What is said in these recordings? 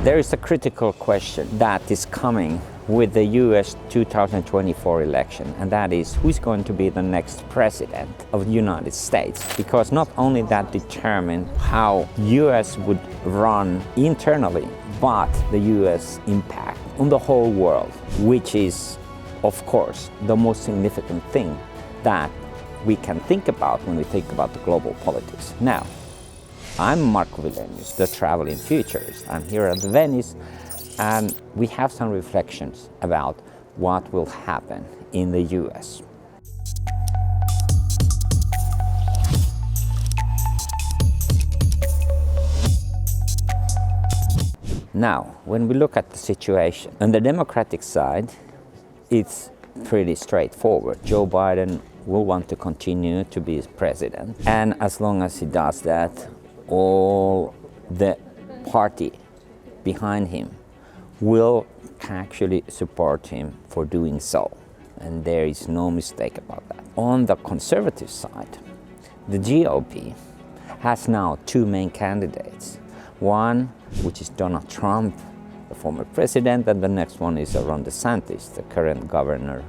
There is a critical question that is coming with the US 2024 election, and that is who's going to be the next president of the United States. Because not only that determines how US would run internally, but the US impact on the whole world, which is, of course, the most significant thing that we can think about when we think about the global politics. Now, I'm Markku Wilenius, the traveling futurist. I'm here at Venice, and we have some reflections about what will happen in the US. Now, when we look at the situation, on the Democratic side, it's pretty straightforward. Joe Biden will want to continue to be president, and as long as he does that, all the party behind him will actually support him for doing so, and there is no mistake about that. On the conservative side, the GOP has now two main candidates. One, which is Donald Trump, the former president, and the next one is Ron DeSantis, the current governor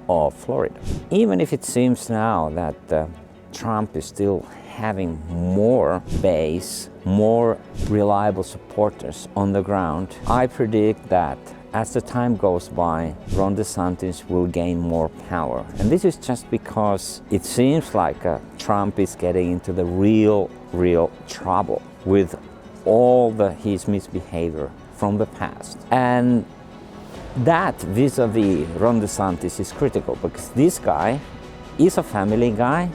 of Florida. Even if it seems now that Trump is still having more base, more reliable supporters on the ground, I predict that as the time goes by, Ron DeSantis will gain more power. And this is just because it seems like Trump is getting into the real trouble with all his misbehavior from the past. And that vis-a-vis Ron DeSantis is critical because this guy is a family guy.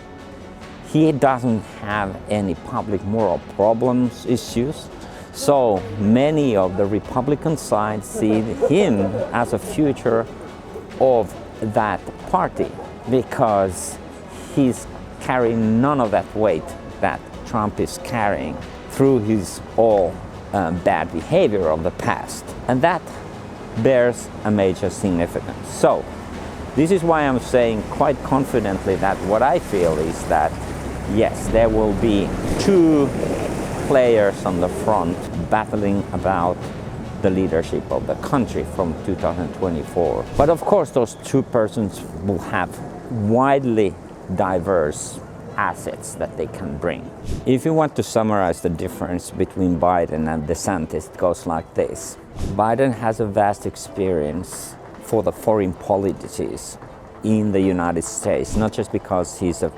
He doesn't have any public moral problems, issues. So many of the Republican side see him as a future of that party because he's carrying none of that weight that Trump is carrying through his all bad behavior of the past. And that bears a major significance. So this is why I'm saying quite confidently that what I feel is that yes, there will be two players on the front battling about the leadership of the country from 2024. But of course, those two persons will have widely diverse assets that they can bring. If you want to summarize the difference between Biden and DeSantis, it goes like this. Biden has a vast experience for the foreign policies in the United States, not just because he's a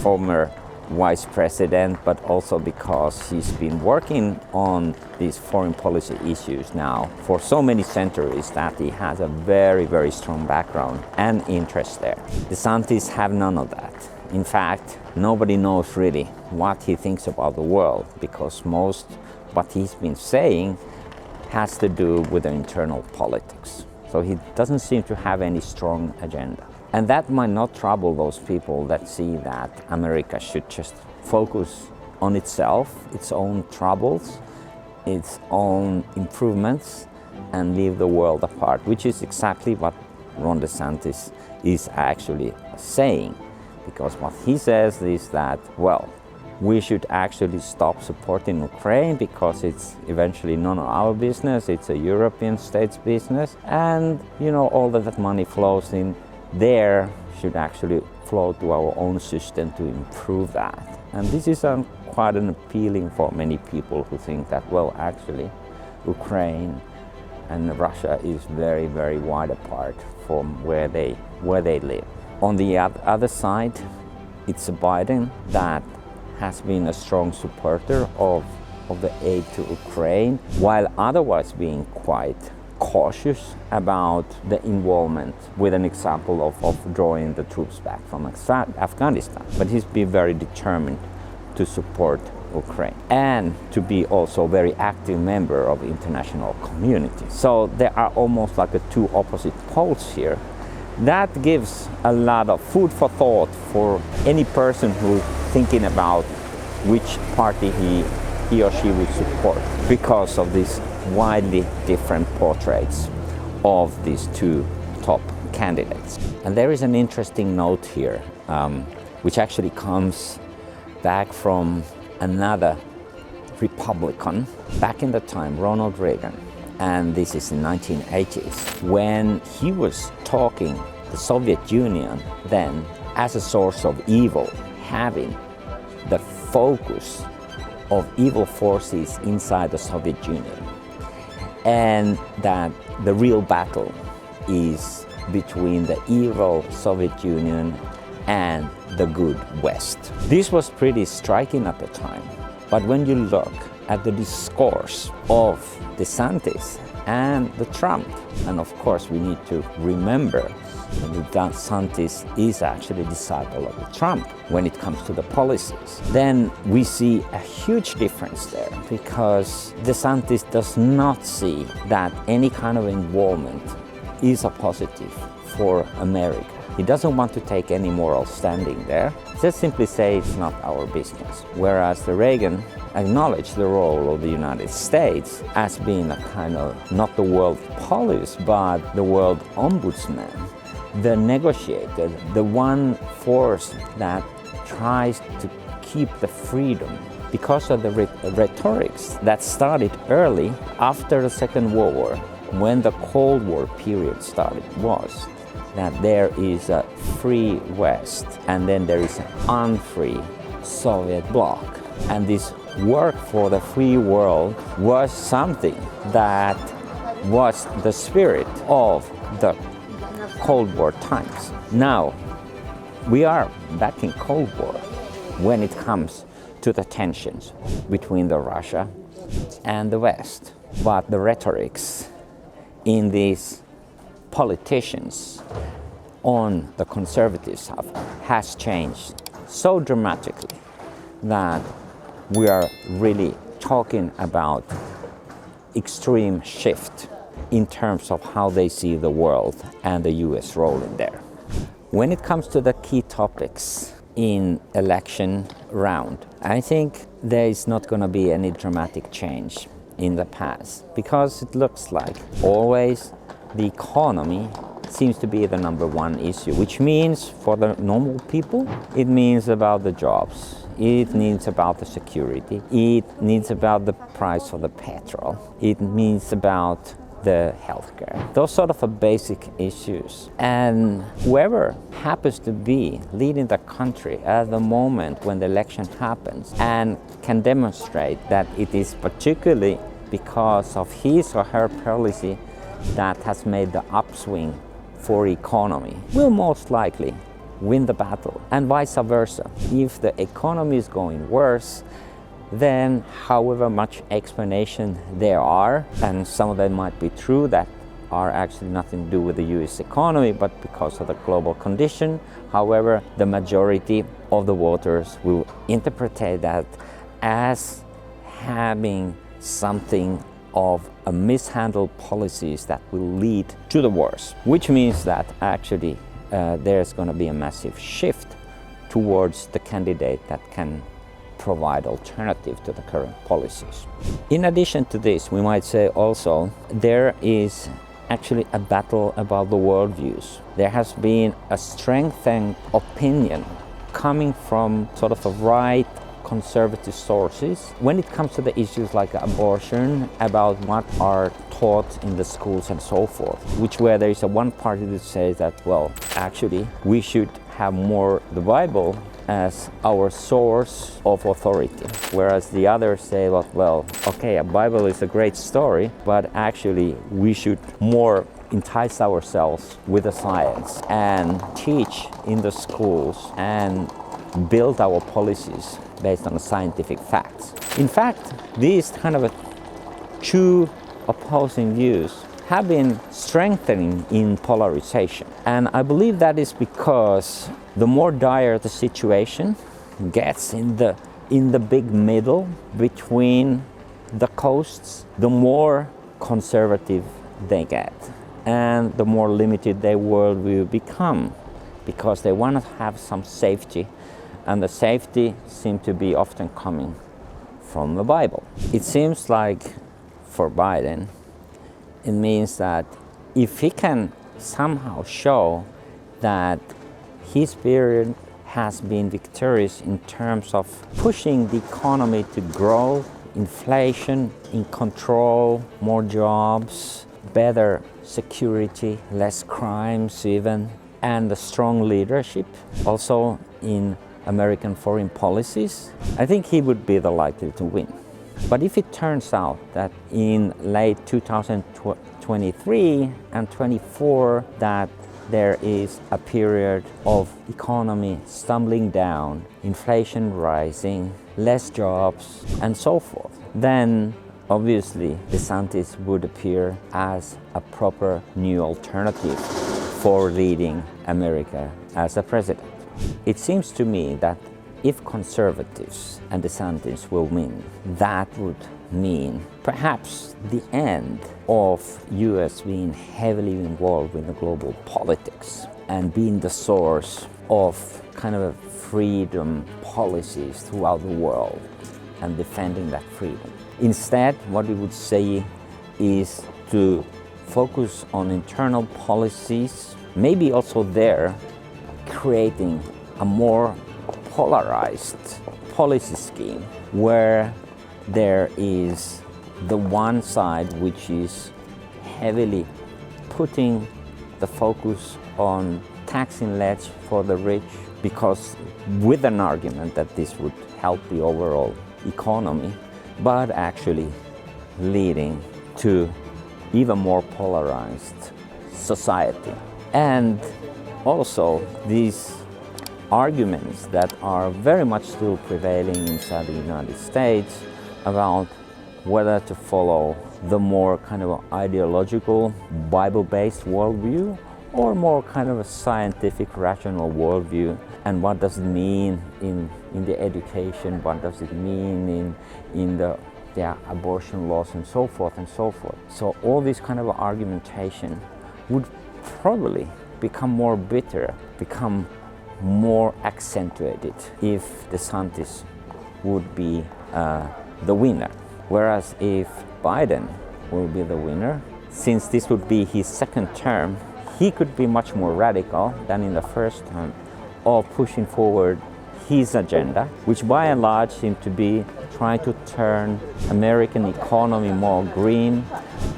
former vice president, but also because he's been working on these foreign policy issues now for so many centuries that he has a very strong background and interest there. DeSantis have none of that. In fact, nobody knows really what he thinks about the world because most what he's been saying has to do with the internal politics. So he doesn't seem to have any strong agenda. And that might not trouble those people that see that America should just focus on itself, its own troubles, its own improvements, and leave the world apart, which is exactly what Ron DeSantis is actually saying. Because what he says is that, well, we should actually stop supporting Ukraine because it's eventually none of our business, it's a European state's business, and all that money flows in there should actually flow to our own system to improve that. And this is quite an appealing for many people who think that, well, actually, Ukraine and Russia is very wide apart from where they live. On the other side, it's Biden that has been a strong supporter of the aid to Ukraine, while otherwise being quite cautious about the involvement, with an example of drawing the troops back from Afghanistan. But he's been very determined to support Ukraine and to be also a very active member of the international community. So there are almost like two opposite poles here. That gives a lot of food for thought for any person who's thinking about which party he or she would support because of these widely different portraits of these two top candidates. And there is an interesting note here, which actually comes back from another Republican back in the time, Ronald Reagan. and this is in 1980s, when he was talking the Soviet Union then as a source of evil, having the focus of evil forces inside the Soviet Union, and that the real battle is between the evil Soviet Union and the good West. This was pretty striking at the time, but when you look at the discourse of DeSantis and the Trump, and of course we need to remember that DeSantis is actually a disciple of the Trump when it comes to the policies, then we see a huge difference there, because DeSantis does not see that any kind of involvement is a positive for America. He doesn't want to take any moral standing there. Just simply say it's not our business. Whereas the Reagan acknowledged the role of the United States as being a kind of, not the world police, but the world ombudsman, the negotiator, the one force that tries to keep the freedom. Because of the rhetorics that started early after the Second World War, when the Cold War period started, was that there is a free West and then there is an unfree Soviet bloc. And this work for the free world was something that was the spirit of the Cold War times. Now, we are back in Cold War when it comes to the tensions between the Russia and the West. But the rhetorics in these politicians on the conservative side has changed so dramatically that we are really talking about extreme shift in terms of how they see the world and the US role in there. When it comes to the key topics in election round, I think there is not going to be any dramatic change in the past, because it looks like always the economy seems to be the number one issue, which means for the normal people, it means about the jobs, it means about the security, it means about the price of the petrol, it means about the healthcare. Those sort of basic issues. And whoever happens to be leading the country at the moment when the election happens and can demonstrate that it is particularly because of his or her policy that has made the upswing for economy, will most likely win the battle, and vice versa. If the economy is going worse, then however much explanation there are, and some of them might be true, that are actually nothing to do with the US economy, but because of the global condition, however, the majority of the voters will interpret that as having something of a mishandled policies that will lead to the worst, which means that actually there's going to be a massive shift towards the candidate that can provide alternative to the current policies. In addition to this, we might say also there is actually a battle about the worldviews. There has been a strengthened opinion coming from sort of a right conservative sources when it comes to the issues like abortion, about what are taught in the schools and so forth, which where there is a one party that says that, well, actually we should have more the Bible as our source of authority, whereas the others say, well, okay, a Bible is a great story, but actually we should more entice ourselves with the science and teach in the schools and build our policies based on the scientific facts. In fact, these kind of two opposing views have been strengthening in polarization. And I believe that is because the more dire the situation gets in the big middle between the coasts, the more conservative they get and the more limited their worldview become, because they want to have some safety, and the safety seems to be often coming from the Bible. It seems like for Biden, it means that if he can somehow show that his period has been victorious in terms of pushing the economy to grow inflation in control, more jobs, better security, less crimes even, and a strong leadership also in American foreign policies, I think he would be the likely to win. But if it turns out that in late 2023 and 24 that there is a period of economy stumbling down, inflation rising, less jobs, and so forth, then obviously DeSantis would appear as a proper new alternative for leading America as a president. It seems to me that if conservatives and DeSantis will win, that would mean perhaps the end of US being heavily involved in the global politics and being the source of kind of freedom policies throughout the world and defending that freedom. Instead, what we would say is to focus on internal policies, maybe also there creating a more polarized policy scheme where there is the one side which is heavily putting the focus on taxing less for the rich, because with an argument that this would help the overall economy, but actually leading to even more polarized society. And also these arguments that are very much still prevailing inside the United States about whether to follow the more kind of ideological Bible-based worldview or more kind of a scientific rational worldview, and what does it mean in the education, what does it mean in the abortion laws and so forth and so forth. So all this kind of argumentation would probably become more bitter, become more accentuated if DeSantis would be the winner. Whereas if Biden will be the winner, since this would be his second term, he could be much more radical than in the first term of pushing forward his agenda, which by and large seemed to be trying to turn American economy more green,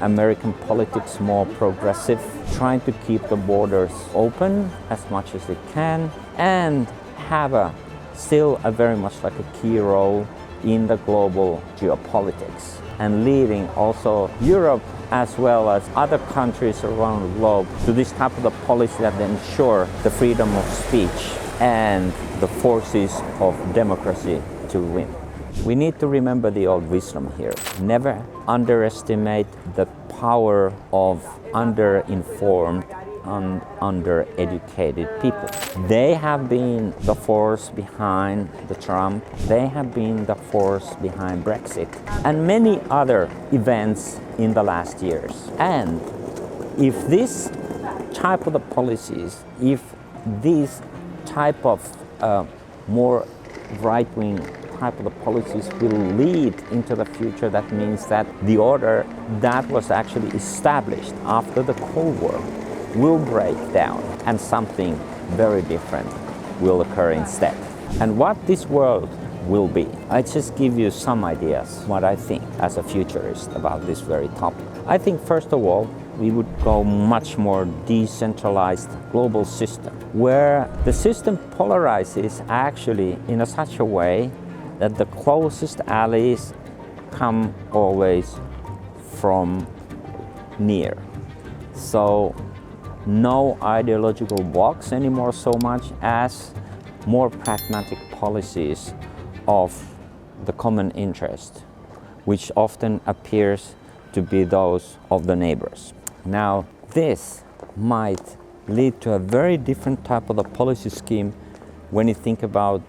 American politics more progressive, trying to keep the borders open as much as it can, and have still a very much like a key role in the global geopolitics, and leading also Europe as well as other countries around the globe to this type of the policy that ensure the freedom of speech and the forces of democracy to win. We need to remember the old wisdom here. Never underestimate the power of under-informed and under-educated people. They have been the force behind the Trump, they have been the force behind Brexit, and many other events in the last years. And if this type of the policies, if these type of more right-wing type of the policies will lead into the future, that means that the order that was actually established after the Cold War will break down and something very different will occur instead. And what this world will be, I just give you some ideas what I think as a futurist about this very topic. I think first of all we would go much more decentralized global system where the system polarizes actually in such a way that the closest allies come always from near. So no ideological box anymore so much as more pragmatic policies of the common interest, which often appears to be those of the neighbors. Now, this might lead to a very different type of the policy scheme when you think about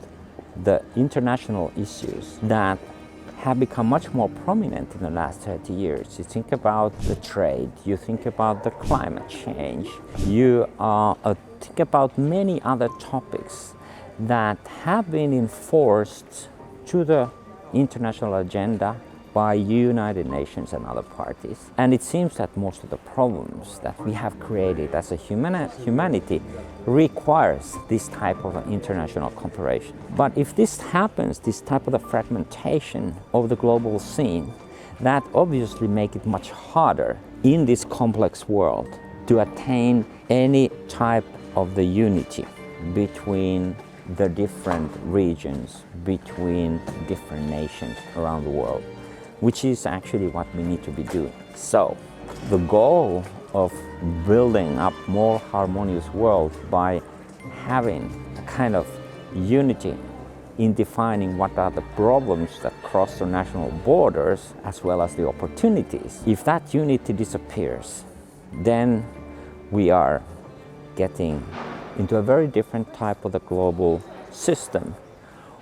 the international issues that have become much more prominent in the last 30 years. You think about the trade, you think about the climate change, you think about many other topics that have been enforced to the international agenda by United Nations and other parties. And it seems that most of the problems that we have created as a humanity requires this type of international cooperation. But if this happens, this type of the fragmentation of the global scene, that obviously make it much harder in this complex world to attain any type of the unity between the different regions, between different nations around the world, which is actually what we need to be doing. So the goal of building up more harmonious world by having a kind of unity in defining what are the problems that cross the national borders as well as the opportunities. If that unity disappears, then we are getting into a very different type of the global system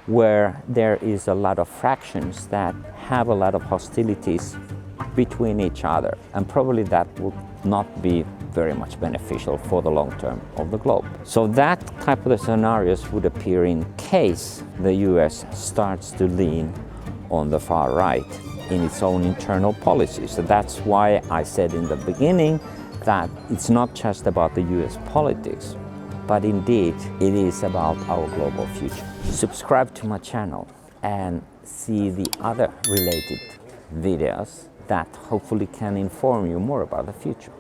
where there is a lot of fractions that have a lot of hostilities between each other, and probably that would not be very much beneficial for the long term of the globe. So that type of the scenarios would appear in case the US starts to lean on the far right in its own internal policies. So that's why I said in the beginning that it's not just about the US politics, but indeed it is about our global future. Subscribe to my channel and see the other related videos that hopefully can inform you more about the future.